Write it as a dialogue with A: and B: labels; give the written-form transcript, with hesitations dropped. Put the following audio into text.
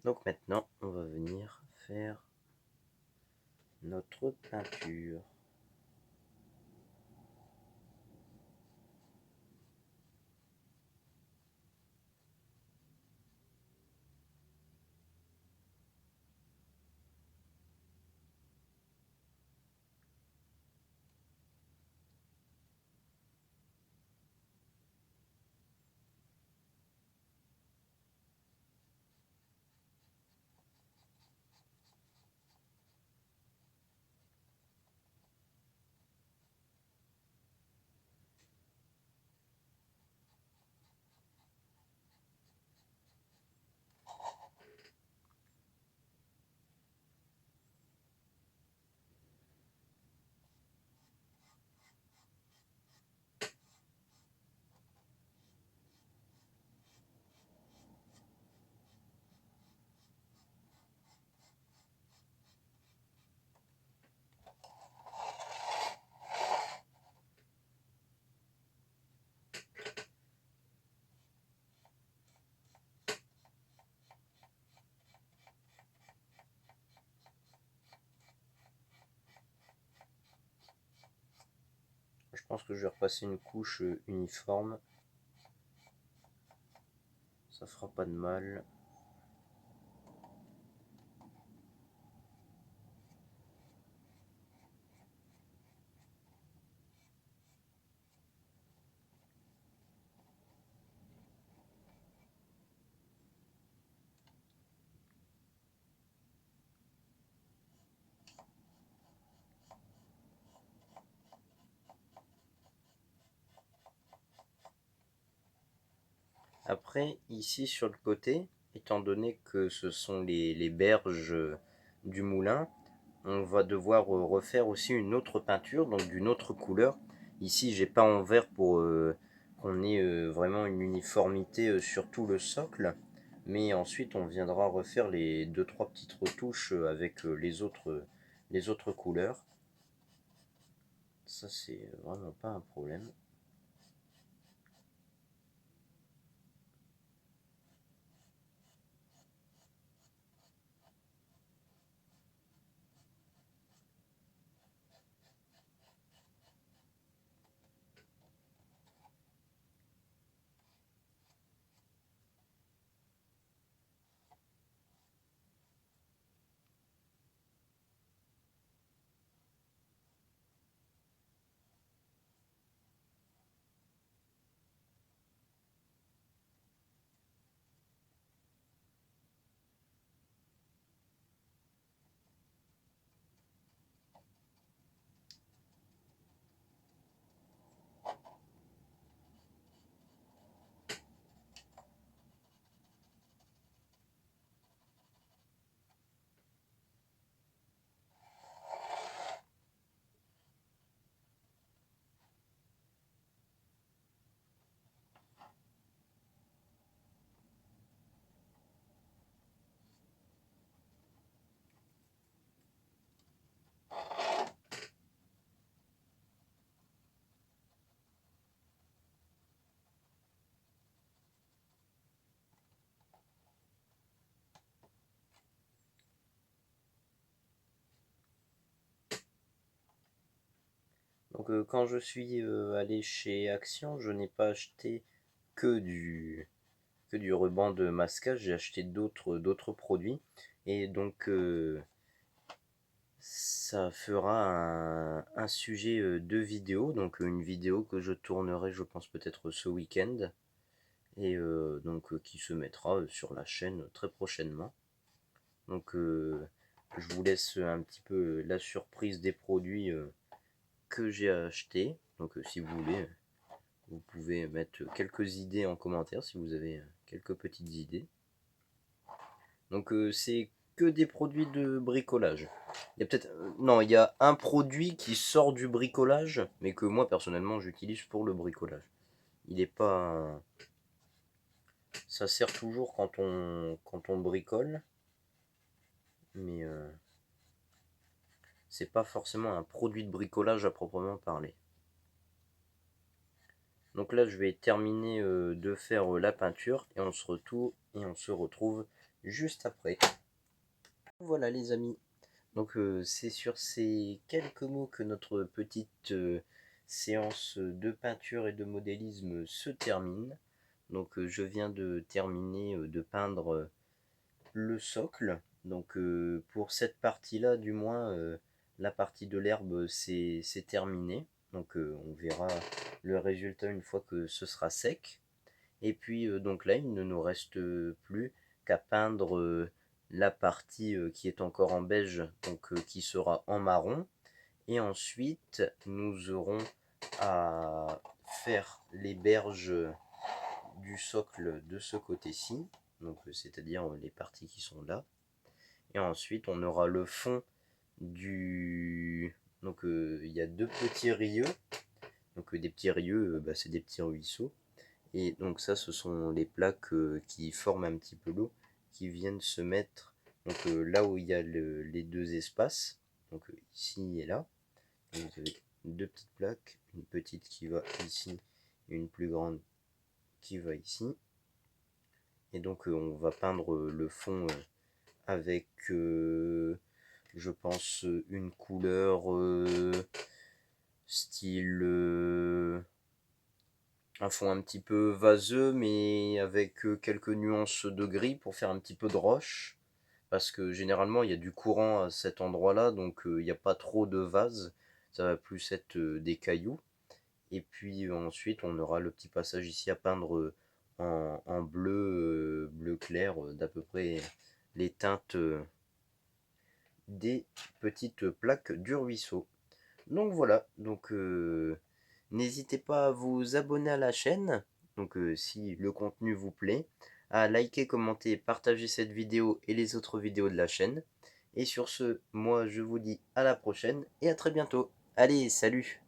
A: Donc maintenant, on va venir faire notre peinture. Je pense que je vais repasser une couche uniforme. Ça fera pas de mal. Après, ici sur le côté, étant donné que ce sont les berges du moulin, on va devoir refaire aussi une autre peinture, donc d'une autre couleur. Ici, j'ai peint en vert pour qu'on ait vraiment une uniformité sur tout le socle. Mais ensuite, on viendra refaire les 2-3 petites retouches avec les autres couleurs. Ça, c'est vraiment pas un problème. Donc quand je suis allé chez Action, je n'ai pas acheté que du ruban de masquage, j'ai acheté d'autres produits. Et donc ça fera un sujet de vidéo, donc une vidéo que je tournerai je pense peut-être ce week-end. Et donc qui se mettra sur la chaîne très prochainement. Donc je vous laisse un petit peu la surprise des produits que j'ai achetés. Donc si vous voulez, vous pouvez mettre quelques idées en commentaire si vous avez quelques petites idées. Donc c'est que des produits de bricolage. Il y a peut-être non, il y a un produit qui sort du bricolage, mais que moi personnellement j'utilise pour le bricolage. Il est pas, ça sert toujours quand on bricole, mais c'est pas forcément un produit de bricolage à proprement parler. Donc là je vais terminer de faire la peinture et on se retrouve juste après. Voilà les amis. Donc c'est sur ces quelques mots que notre petite séance de peinture et de modélisme se termine. Donc je viens de terminer de peindre le socle. Donc pour cette partie-là, du moins, la partie de l'herbe, c'est terminé. Donc on verra le résultat une fois que ce sera sec. Et puis donc là, il ne nous reste plus qu'à peindre la partie qui est encore en beige, donc qui sera en marron. Et ensuite, nous aurons à faire les berges du socle de ce côté-ci, donc c'est-à-dire les parties qui sont là. Et ensuite, on aura le fond du... Donc il y a deux petits rieux. Donc des petits rieux, bah, c'est des petits ruisseaux. Et donc ça, ce sont les plaques qui forment un petit peu l'eau, qui viennent se mettre donc, là où il y a les deux espaces, donc ici et là. Donc, vous avez deux petites plaques, une petite qui va ici et une plus grande qui va ici. Et donc on va peindre le fond avec, je pense, une couleur style... un fond un petit peu vaseux, mais avec quelques nuances de gris pour faire un petit peu de roche. Parce que généralement, il y a du courant à cet endroit-là, donc il n'y a pas trop de vase. Ça va plus être des cailloux. Et puis ensuite, on aura le petit passage ici à peindre en bleu, bleu clair, d'à peu près les teintes des petites plaques du ruisseau. Donc voilà, donc n'hésitez pas à vous abonner à la chaîne, donc si le contenu vous plaît, à liker, commenter, partager cette vidéo et les autres vidéos de la chaîne. Et sur ce, moi je vous dis à la prochaine et à très bientôt. Allez, salut!